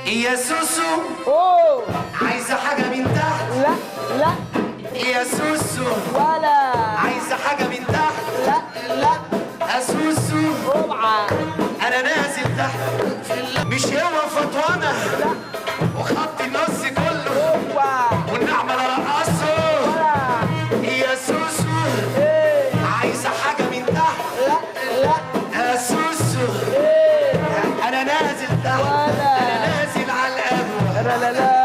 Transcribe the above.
يا سوسو اوه عايزة حاجة من تحت. لا لا يا سوسو ولا عايزة حاجة من تحت. لا لا يا سوسو اوعى أنا نازل تحت مش هو فطوانة لا وخط النص كله اوعى والنعمة رقصه. ولا يا سوسو ايه عايزة حاجة من تحت. لا لا يا سوسو ايه أنا نازل تحت. ولا أنا نازل على القهوة. لا لا لا